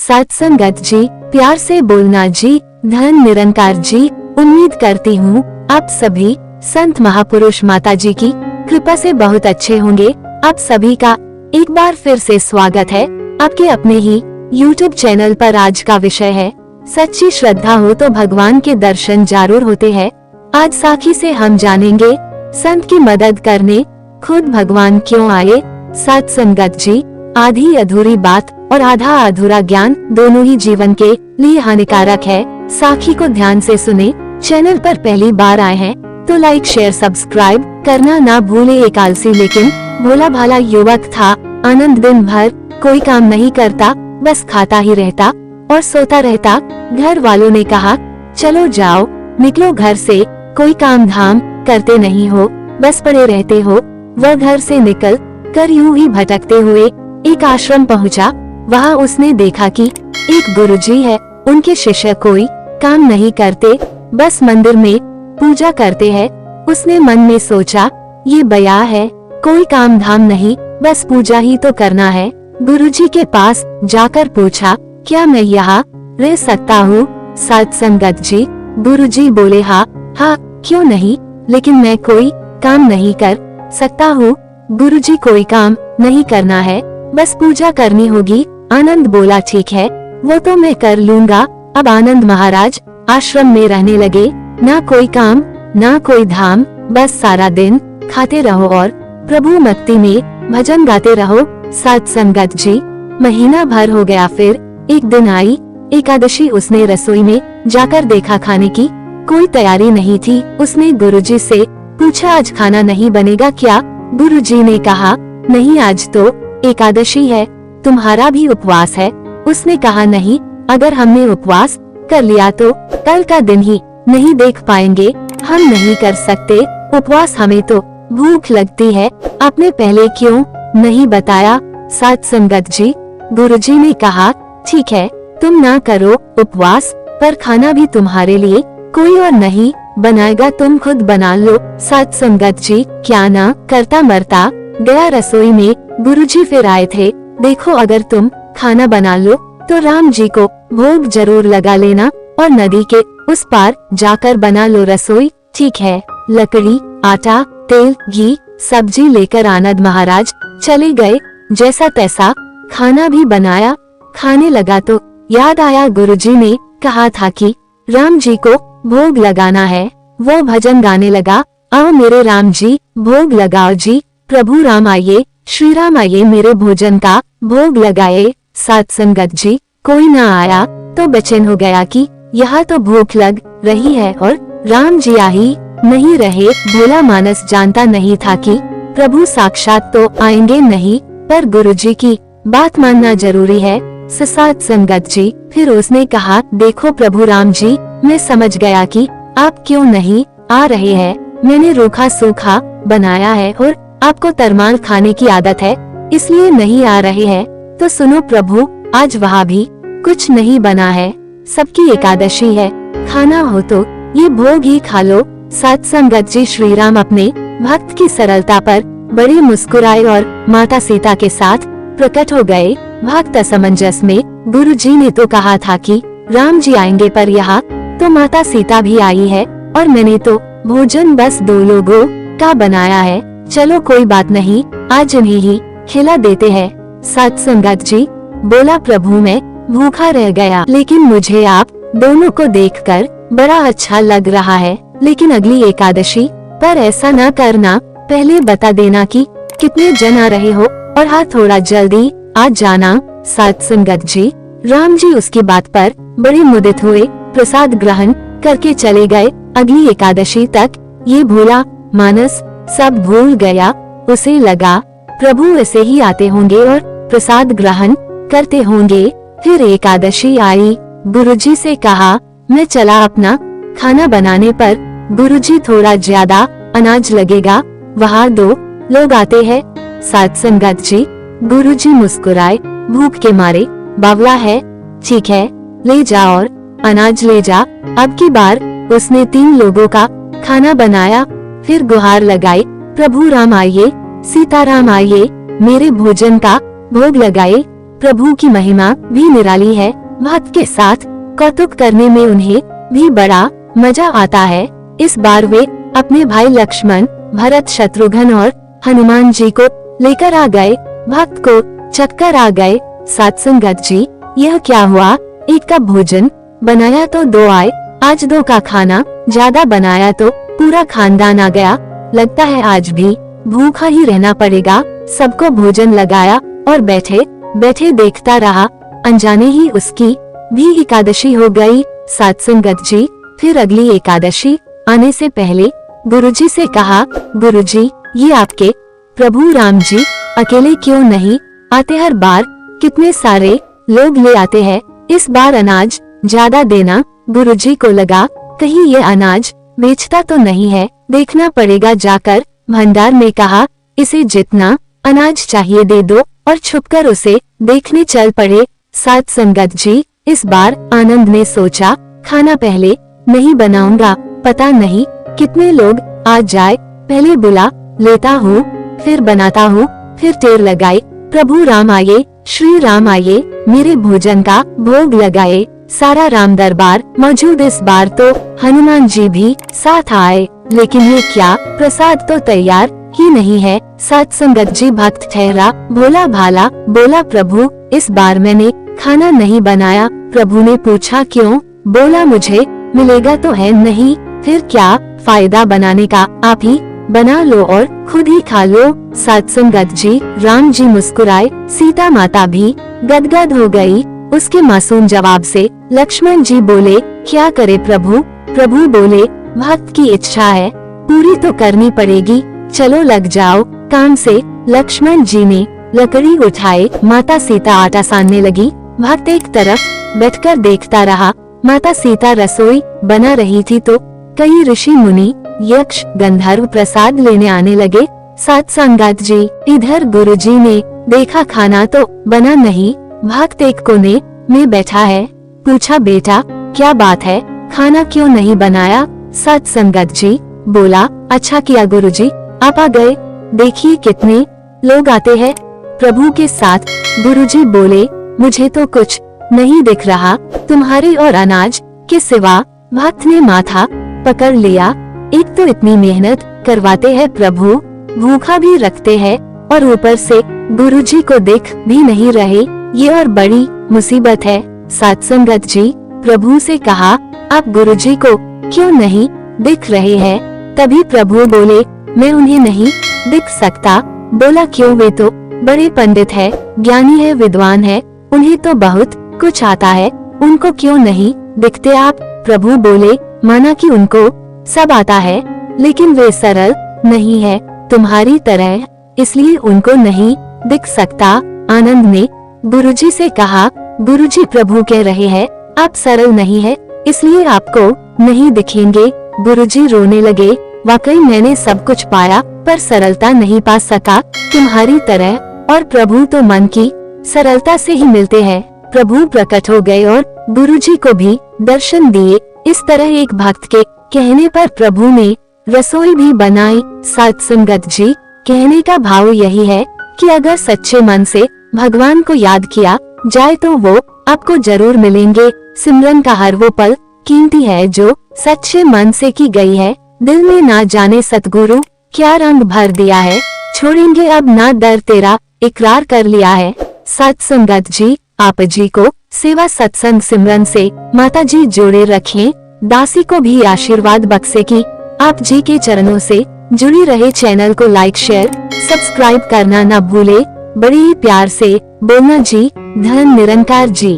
सत्संगत जी, प्यार से बोलना जी, धन निरंकार जी। उम्मीद करती हूँ आप सभी संत महापुरुष माता जी की कृपा से बहुत अच्छे होंगे। आप सभी का एक बार फिर से स्वागत है आपके अपने ही YouTube चैनल पर। आज का विषय है सच्ची श्रद्धा हो तो भगवान के दर्शन जरूर होते हैं। आज साखी से हम जानेंगे संत की मदद करने खुद भगवान क्यों आए। सत्संगत जी, आधी अधूरी बात और आधा अधूरा ज्ञान दोनों ही जीवन के लिए हानिकारक है। साखी को ध्यान से सुने। चैनल पर पहली बार आए हैं तो लाइक शेयर सब्सक्राइब करना ना भूले। एक आलसी लेकिन भोला भाला युवक था। आनंद दिन भर कोई काम नहीं करता, बस खाता ही रहता और सोता रहता। घर वालों ने कहा चलो जाओ निकलो घर से, कोई काम धाम करते नहीं हो, बस पड़े रहते हो। वह घर से निकल कर यूं ही भटकते हुए एक आश्रम पहुंचा। वहां उसने देखा कि एक गुरुजी है। उनके शिष्य कोई काम नहीं करते, बस मंदिर में पूजा करते हैं। उसने मन में सोचा ये बया है, कोई काम धाम नहीं, बस पूजा ही तो करना है। गुरुजी के पास जाकर पूछा क्या मैं यहाँ रह सकता हूँ। सत्संगत जी, गुरुजी बोले हाँ क्यों नहीं, लेकिन मैं कोई काम नहीं कर सकता हूँ। गुरुजी कोई काम नहीं करना है, बस पूजा करनी होगी। आनंद बोला ठीक है, वो तो मैं कर लूँगा। अब आनंद महाराज आश्रम में रहने लगे। ना कोई काम ना कोई धाम, बस सारा दिन खाते रहो और प्रभु भक्ति में भजन गाते रहो। सत्संगत जी, महीना भर हो गया। फिर एक दिन आई एकादशी। उसने रसोई में जाकर देखा खाने की कोई तैयारी नहीं थी। उसने गुरुजी से पूछा आज खाना नहीं बनेगा क्या। गुरुजी ने कहा नहीं, आज तो एकादशी है, तुम्हारा भी उपवास है। उसने कहा नहीं, अगर हमने उपवास कर लिया तो कल का दिन ही नहीं देख पाएंगे, हम नहीं कर सकते उपवास, हमें तो भूख लगती है। आपने पहले क्यों नहीं बताया। सत्संगत जी, गुरुजी ने कहा ठीक है, तुम ना करो उपवास, पर खाना भी तुम्हारे लिए कोई और नहीं बनाएगा, तुम खुद बना लो। सत्संगत जी, क्या ना करता मरता गया रसोई में। गुरुजी फिर आए थे, देखो अगर तुम खाना बना लो तो राम जी को भोग जरूर लगा लेना और नदी के उस पार जाकर बना लो रसोई। ठीक है। लकड़ी, आटा, तेल, घी, सब्जी लेकर आनंद महाराज चले गए। जैसा तैसा खाना भी बनाया। खाने लगा तो याद आया गुरुजी ने कहा था कि राम जी को भोग लगाना है। वो भजन गाने लगा, आओ मेरे राम जी भोग लगाओ जी, प्रभु राम आइए, श्री राम आइए, मेरे भोजन का भोग लगाए। सत्संगत जी, कोई न आया तो बेचैन हो गया कि यहाँ तो भूख लग रही है और राम जी आ ही नहीं रहे। भोला मानस जानता नहीं था कि प्रभु साक्षात तो आएंगे नहीं, पर गुरुजी की बात मानना जरूरी है। सत्संगत जी, फिर उसने कहा देखो प्रभु राम जी, मैं समझ गया कि आप क्यों नहीं आ रहे हैं। मैंने रूखा सूखा बनाया है और आपको तरमाल खाने की आदत है, इसलिए नहीं आ रहे हैं। तो सुनो प्रभु, आज वहाँ भी कुछ नहीं बना है, सबकी एकादशी है, खाना हो तो ये भोग ही खा लो। सत्संगत जी, श्री राम अपने भक्त की सरलता पर बड़े मुस्कुराए और माता सीता के साथ प्रकट हो गए। भक्त असमंजस में गुरुजी ने तो कहा था कि राम जी आएंगे, पर यहाँ तो माता सीता भी आई है और मैंने तो भोजन बस 2 लोगों का बनाया है। चलो कोई बात नहीं, आज इन्हें ही खिला देते हैं। सत्संगत जी बोला प्रभु, मैं भूखा रह गया, लेकिन मुझे आप दोनों को देखकर बड़ा अच्छा लग रहा है, लेकिन अगली एकादशी पर ऐसा न करना, पहले बता देना कि कितने जन आ रहे हो और हाँ थोड़ा जल्दी आ जाना। सत्संगत जी, राम जी उसकी बात पर बड़े मुदित हुए, प्रसाद ग्रहण करके चले गए। अगली एकादशी तक ये भोला मानस सब भूल गया। उसे लगा प्रभु ऐसे ही आते होंगे और प्रसाद ग्रहण करते होंगे। फिर एकादशी आई। गुरुजी से कहा मैं चला अपना खाना बनाने पर। गुरुजी, थोड़ा ज्यादा अनाज लगेगा, वहाँ 2 लोग आते हैं। सत्संगत जी, गुरुजी मुस्कुराए, भूख के मारे, बावला है, ठीक है ले जा और अनाज ले जा। अब की बार उसने 3 लोगों का खाना बनाया। फिर गुहार लगाई, प्रभु राम आइए, सीताराम आइए, मेरे भोजन का भोग लगाए। प्रभु की महिमा भी निराली है। भक्त के साथ कौतुक करने में उन्हें भी बड़ा मजा आता है। इस बार वे अपने भाई लक्ष्मण, भरत, शत्रुघ्न और हनुमान जी को लेकर आ गए। भक्त को चक्कर आ गए। सत्संगत जी, यह क्या हुआ? एक का भोजन बनाया तो दो आए, आज दो का खाना ज्यादा बनाया तो पूरा खानदान आ गया। लगता है आज भी भूखा ही रहना पड़ेगा। सबको भोजन लगाया और बैठे बैठे देखता रहा, अनजाने ही उसकी भी एकादशी हो गई। सत्संगत जी, फिर अगली एकादशी आने से पहले गुरुजी से कहा, गुरुजी, ये आपके प्रभु राम जी अकेले क्यों नहीं आते? हर बार कितने सारे लोग ले आते हैं, इस बार अनाज ज्यादा देना। गुरुजी को लगा कहीं ये अनाज बेचता तो नहीं है, देखना पड़ेगा जाकर। भंडार में कहा, इसे जितना अनाज चाहिए दे दो और छुपकर उसे देखने चल पड़े। सत्संगत जी, इस बार आनंद ने सोचा, खाना पहले नहीं बनाऊंगा, पता नहीं कितने लोग आ जाए, पहले बुला लेता हूँ, फिर बनाता हूँ। फिर टेर लगाई, प्रभु राम आए, श्री राम आए, मेरे भोजन का भोग लगाए। सारा राम दरबार मौजूद। इस बार तो हनुमान जी भी साथ आए, लेकिन ये क्या, प्रसाद तो तैयार ही नहीं है। सत्संगत जी, भक्त ठहरा, भोला भाला बोला, प्रभु इस बार मैंने खाना नहीं बनाया। प्रभु ने पूछा क्यों? बोला मुझे मिलेगा तो है नहीं, फिर क्या फायदा बनाने का, आप ही बना लो और खुद ही खा लो। सत्संगत जी, राम जी मुस्कुराए, सीता माता भी गदगद हो गई उसके मासूम जवाब से। लक्ष्मण जी बोले, क्या करे प्रभु? प्रभु बोले, भक्त की इच्छा है, पूरी तो करनी पड़ेगी, चलो लग जाओ काम से। लक्ष्मण जी ने लकड़ी उठाए, माता सीता आटा सानने लगी। भक्त एक तरफ बैठकर देखता रहा। माता सीता रसोई बना रही थी तो कई ऋषि मुनि, यक्ष, गंधर्व प्रसाद लेने आने लगे। सत्संगत जी, इधर गुरुजी ने देखा खाना तो बना नहीं, भक्त एक कोने में बैठा है। पूछा, बेटा क्या बात है, खाना क्यों नहीं बनाया? सत्संगत जी बोला, अच्छा किया गुरुजी आप आ गए, देखिए कितने लोग आते हैं प्रभु के साथ। गुरुजी बोले, मुझे तो कुछ नहीं दिख रहा तुम्हारे और अनाज के सिवा। भक्त ने माथा पकड़ लिया, एक तो इतनी मेहनत करवाते हैं प्रभु, भूखा भी रखते हैं और ऊपर से गुरुजी को दिख भी नहीं रहे, ये और बड़ी मुसीबत है। सत्संगत जी, प्रभु से कहा, आप गुरुजी को क्यों नहीं दिख रहे हैं? तभी प्रभु बोले, मैं उन्हें नहीं दिख सकता। बोला, क्यों? वे तो बड़े पंडित है, ज्ञानी है, विद्वान है, उन्हें तो बहुत कुछ आता है, उनको क्यों नहीं दिखते आप? प्रभु बोले, माना कि उनको सब आता है, लेकिन वे सरल नहीं है तुम्हारी तरह, इसलिए उनको नहीं दिख सकता। आनंद ने गुरुजी से कहा, गुरुजी प्रभु कह रहे हैं आप सरल नहीं है, इसलिए आपको नहीं दिखेंगे। गुरुजी रोने लगे, वाकई मैंने सब कुछ पाया पर सरलता नहीं पा सका तुम्हारी तरह, और प्रभु तो मन की सरलता से ही मिलते हैं। प्रभु प्रकट हो गए और गुरुजी को भी दर्शन दिए। इस तरह एक भक्त के कहने पर प्रभु ने रसोई भी बनाई। सत्संगत जी, कहने का भाव यही है कि अगर सच्चे मन से भगवान को याद किया जाए तो वो आपको जरूर मिलेंगे। सिमरन का हर वो पल कीमती है जो सच्चे मन से की गई है। दिल में ना जाने सतगुरु क्या रंग भर दिया है, छोड़ेंगे अब ना दर तेरा इकरार कर लिया है। सत्संगत जी, आप जी को सेवा सत्संग सिमरन से माता जी जोड़े रखें। दासी को भी आशीर्वाद बख्शे कि आप जी के चरणों से जुड़ी रहे। चैनल को लाइक, शेयर, सब्सक्राइब करना न भूले। बड़े ही प्यार से बोलना जी। धन निरंकार जी।